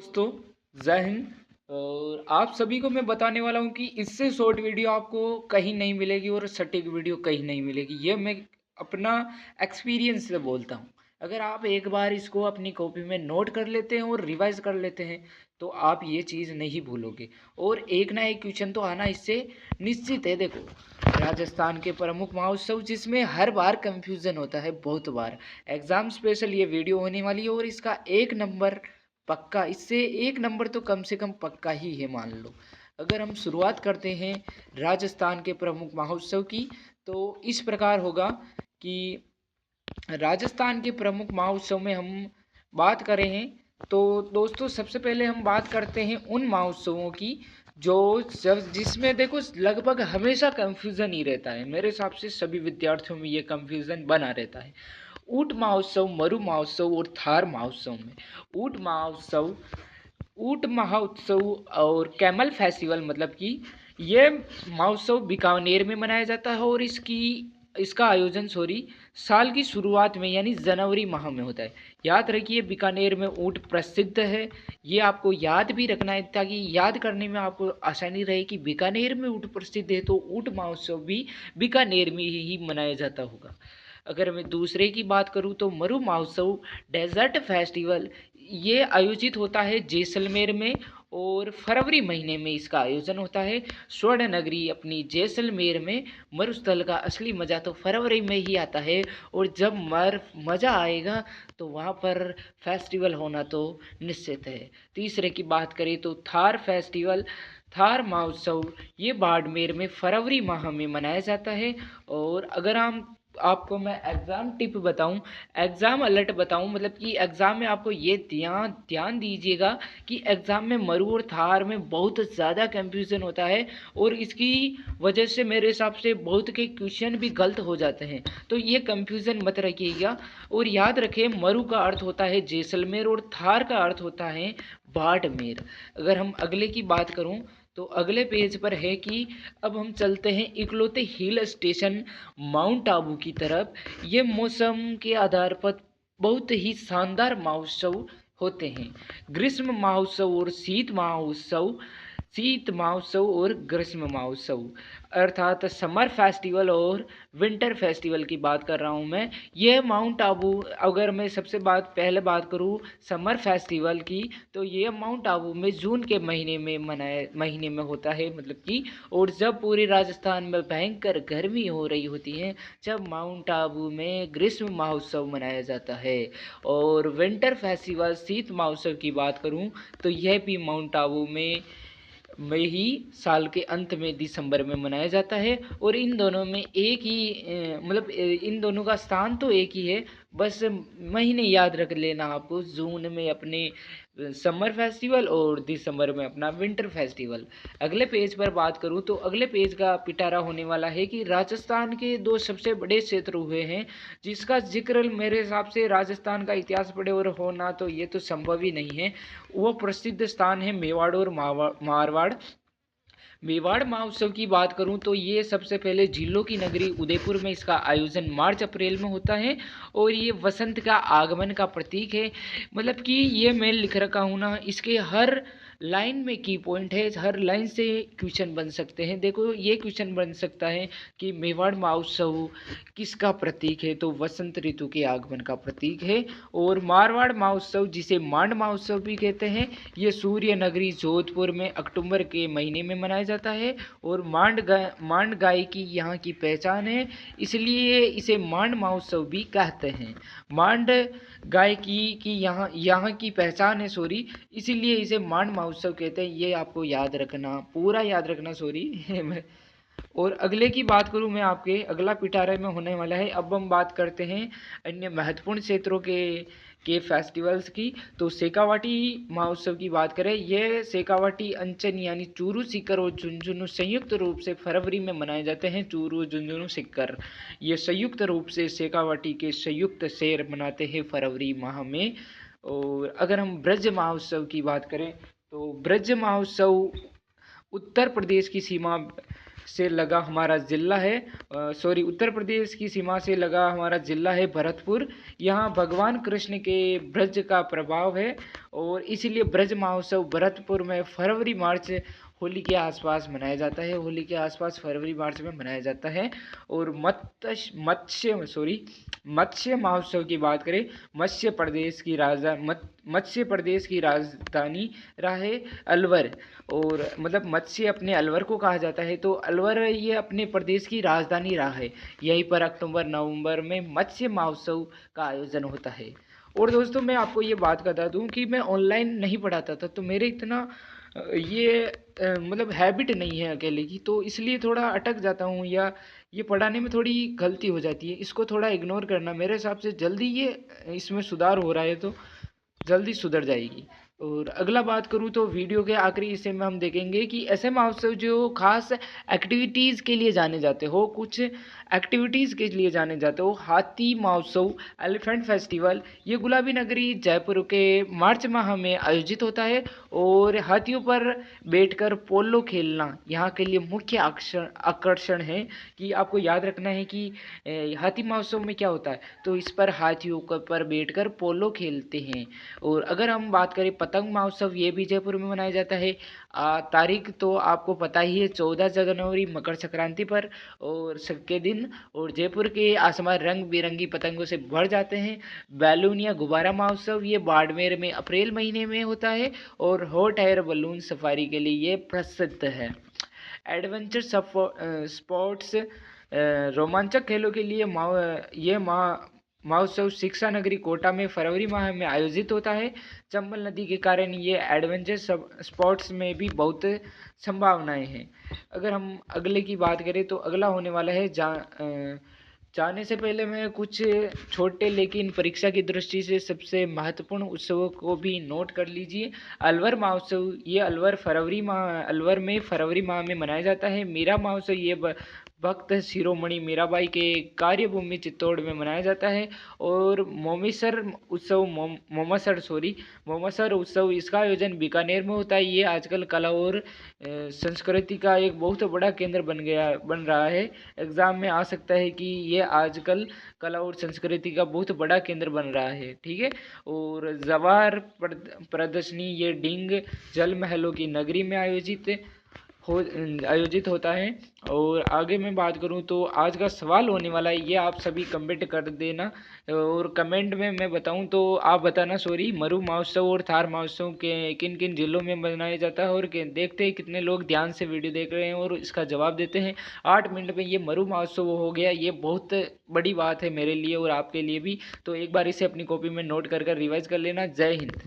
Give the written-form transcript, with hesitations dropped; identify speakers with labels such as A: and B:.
A: दोस्तों, जय हिंद। और आप सभी को मैं बताने वाला हूँ कि इससे शॉर्ट वीडियो आपको कहीं नहीं मिलेगी और सटीक वीडियो कहीं नहीं मिलेगी। ये मैं अपना एक्सपीरियंस से बोलता हूँ। अगर आप एक बार इसको अपनी कॉपी में नोट कर लेते हैं और रिवाइज कर लेते हैं तो आप ये चीज़ नहीं भूलोगे। और एक ना एक क्वेश्चन तो आना इससे निश्चित है। देखो, राजस्थान के प्रमुख महोत्सव जिसमें हर बार कंफ्यूजन होता है, बहुत बार एग्जाम स्पेशल ये वीडियो होने वाली है और इसका एक नंबर पक्का, इससे एक नंबर तो कम से कम पक्का ही है मान लो। अगर हम शुरुआत करते हैं राजस्थान के प्रमुख महोत्सव की तो इस प्रकार होगा कि राजस्थान के प्रमुख महोत्सव में हम बात करें हैं तो दोस्तों सबसे पहले हम बात करते हैं उन महोत्सवों की जो जब जिसमें देखो लगभग हमेशा कंफ्यूजन ही रहता है। मेरे हिसाब से सभी विद्यार्थियों में ये कंफ्यूजन बना रहता है। ऊंट महोत्सव, मरु महोत्सव और थार महोत्सव में ऊंट महोत्सव ऊंट महोत्सव और कैमल फेस्टिवल मतलब कि ये महोत्सव बीकानेर में मनाया जाता है और इसका आयोजन साल की शुरुआत में यानी जनवरी माह में होता है। याद रखिए, बीकानेर में ऊंट प्रसिद्ध है। ये आपको याद भी रखना है ताकि याद करने में आपको आसानी रहे कि बीकानेर में ऊंट प्रसिद्ध है तो ऊंट महोत्सव भी बीकानेर में ही मनाया जाता होगा। अगर मैं दूसरे की बात करूं तो मरु महोत्सव डेजर्ट फेस्टिवल ये आयोजित होता है जैसलमेर में और फरवरी महीने में इसका आयोजन होता है। स्वर्ण नगरी अपनी जैसलमेर में मरुस्थल का असली मज़ा तो फरवरी में ही आता है और जब मज़ा आएगा तो वहाँ पर फेस्टिवल होना तो निश्चित है। तीसरे की बात करें तो थार फेस्टिवल, थार महोत्सव ये बाड़मेर में फरवरी माह में मनाया जाता है। और अगर हम आपको मैं एग्ज़ाम टिप बताऊं, एग्ज़ाम अलर्ट बताऊं, मतलब कि एग्ज़ाम में आपको ये ध्यान ध्यान दीजिएगा कि एग्ज़ाम में मरु और थार में बहुत ज़्यादा कंफ्यूजन होता है और इसकी वजह से मेरे हिसाब से बहुत के क्वेश्चन भी गलत हो जाते हैं। तो ये कंफ्यूजन मत रखिएगा और याद रखें, मरु का अर्थ होता है जैसलमेर और थार का अर्थ होता है बाड़मेर। अगर हम अगले की बात करूं तो अगले पेज पर है कि अब हम चलते हैं इकलौते हिल स्टेशन माउंट आबू की तरफ। ये मौसम के आधार पर बहुत ही शानदार महोत्सव होते हैं। ग्रीष्म महोत्सव और शीत महोत्सव और ग्रीष्म महोत्सव अर्थात समर फेस्टिवल और विंटर फेस्टिवल की बात कर रहा हूँ मैं। यह माउंट आबू, अगर मैं सबसे पहले बात करूँ समर फेस्टिवल की तो ये माउंट आबू में जून के महीने में होता है, मतलब कि और जब पूरे राजस्थान में भयंकर गर्मी हो रही होती है जब माउंट आबू में ग्रीष्म महोत्सव मनाया जाता है। और विंटर फेस्टिवल शीत महोत्सव की बात करूं तो यह भी माउंट आबू में ही साल के अंत में दिसंबर में मनाया जाता है। और इन दोनों में एक ही इन दोनों का स्थान तो एक ही है, बस महीने याद रख लेना आपको। जून में अपने समर फेस्टिवल और दिसंबर में अपना विंटर फेस्टिवल। अगले पेज पर बात करूं तो अगले पेज का पिटारा होने वाला है कि राजस्थान के दो सबसे बड़े क्षेत्र हुए हैं जिसका जिक्र मेरे हिसाब से राजस्थान का इतिहास पढ़े और होना तो ये तो संभव ही नहीं है। वो प्रसिद्ध स्थान है मेवाड़ और मारवाड़। मेवाड़ महोत्सव की बात करूं तो ये सबसे पहले झीलों की नगरी उदयपुर में इसका आयोजन मार्च अप्रैल में होता है और ये वसंत का आगमन का प्रतीक है। मतलब कि ये मैं लिख रखा हूँ ना, इसके हर लाइन में की पॉइंट है, हर लाइन से क्वेश्चन बन सकते हैं। देखो, ये क्वेश्चन बन सकता है कि मेवाड़ महोत्सव किसका प्रतीक है, तो वसंत ऋतु के आगमन का प्रतीक है। और मारवाड़ महोत्सव जिसे मांड महोत्सव भी कहते हैं, ये सूर्य नगरी जोधपुर में अक्टूबर के महीने में मनाया जाता है। और मांड गाय की यहाँ की पहचान है, इसलिए इसे मांड महोत्सव भी कहते हैं। मांड गाय की यहाँ की पहचान है, इसीलिए इसे मांड महोत्सव कहते हैं। ये आपको याद रखना, पूरा याद रखना। और अगले की बात करूं मैं, आपके अगला पिटारे में होने वाला है। अब हम बात करते हैं अन्य महत्वपूर्ण क्षेत्रों के फेस्टिवल्स की। तो शेखावाटी महोत्सव की बात करें, यह शेखावाटी अंचन यानी चूरू सीकर और झुंझुनू संयुक्त रूप से फरवरी में मनाए जाते हैं। चूरू, झुंझुनू, सीकर ये संयुक्त रूप से शेखावाटी के संयुक्त शहर मनाते हैं फरवरी माह में। और अगर हम ब्रज महोत्सव की बात करें तो ब्रज महोत्सव उत्तर प्रदेश की सीमा से लगा हमारा ज़िला है, उत्तर प्रदेश की सीमा से लगा हमारा ज़िला है भरतपुर। यहाँ भगवान कृष्ण के ब्रज का प्रभाव है और इसीलिए ब्रज महोत्सव भरतपुर में फरवरी मार्च होली के आसपास मनाया जाता है। होली के आसपास फरवरी मार्च में मनाया जाता है। और मत्स्य महोत्सव की बात करें, मत्स्य प्रदेश की राजधानी रहा है अलवर। और मतलब मत्स्य अपने अलवर को कहा जाता है, तो अलवर ये अपने प्रदेश की राजधानी रहा है। यहीं पर अक्टूबर नवंबर में मत्स्य महोत्सव का आयोजन होता है। और दोस्तों मैं आपको ये बात बता दूं कि मैं ऑनलाइन नहीं पढ़ाता था, तो मेरे इतना मतलब हैबिट नहीं है अकेले की, तो इसलिए थोड़ा अटक जाता हूँ या ये पढ़ाने में थोड़ी गलती हो जाती है। इसको थोड़ा इग्नोर करना, मेरे हिसाब से जल्दी ये इसमें सुधार हो रहा है तो जल्दी सुधर जाएगी। और अगला बात करूँ तो वीडियो के आखिरी हिस्से में हम देखेंगे कि ऐसे महोत्सव जो खास एक्टिविटीज़ के लिए जाने जाते हो, कुछ एक्टिविटीज़ के लिए जाने जाते हो। हाथी महोत्सव, एलिफेंट फेस्टिवल, ये गुलाबी नगरी जयपुर के मार्च माह में आयोजित होता है। और हाथियों पर बैठकर पोलो खेलना यहाँ के लिए मुख्य आकर्षण है। कि आपको याद रखना है कि हाथी महोत्सव में क्या होता है, तो इस पर हाथियों पर बैठकर पोलो खेलते हैं। और अगर हम बात करें पतंग महोत्सव, ये भी जयपुर में मनाया जाता है। तारीख तो आपको पता ही है, 14 जनवरी मकर संक्रांति पर और सबके दिन। और जयपुर के आसमान रंग बिरंगी पतंगों से भर जाते हैं। बैलून या गुब्बारा महोत्सव, ये बाड़मेर में अप्रैल महीने में होता है और हॉट एयर बलून सफारी के लिए ये प्रसिद्ध है। एडवेंचर स्पोर्ट्स, रोमांचक खेलों के लिए ये महोत्सव शिक्षा नगरी कोटा में फरवरी माह में आयोजित होता है। चंबल नदी के कारण ये एडवेंचर स्पोर्ट्स में भी बहुत संभावनाएं हैं। अगर हम अगले की बात करें तो अगला होने वाला है जाने से पहले मैं कुछ छोटे लेकिन परीक्षा की दृष्टि से सबसे महत्वपूर्ण उत्सवों को भी नोट कर लीजिए। अलवर महोत्सव, ये अलवर में फरवरी माह में मनाया जाता है। मीरा महोत्सव, ये भक्त शिरोमणि मीराबाई के कार्यभूमि चित्तौड़ में मनाया जाता है। और मोमासर उत्सव, इसका आयोजन बीकानेर में होता है। ये आजकल कला और संस्कृति का एक बहुत बड़ा केंद्र बन रहा है। एग्जाम में आ सकता है कि ये आजकल कला और संस्कृति का बहुत बड़ा केंद्र बन रहा है, ठीक है। और जवाहर प्रदर्शनी, ये डिंग जल महलों की नगरी में आयोजित होता है। और आगे मैं बात करूं तो आज का सवाल होने वाला है, ये आप सभी कमेंट कर देना। और कमेंट में मैं बताऊं तो आप बताना मरु महोत्सव और थार महोत्सव के किन किन जिलों में मनाया जाता है। और देखते हैं कितने लोग ध्यान से वीडियो देख रहे हैं और इसका जवाब देते हैं। 8 मिनट में ये मरु महोत्सव हो गया, ये बहुत बड़ी बात है मेरे लिए और आपके लिए भी। तो एक बार इसे अपनी कॉपी में नोट कर रिवाइज कर लेना। जय हिंद।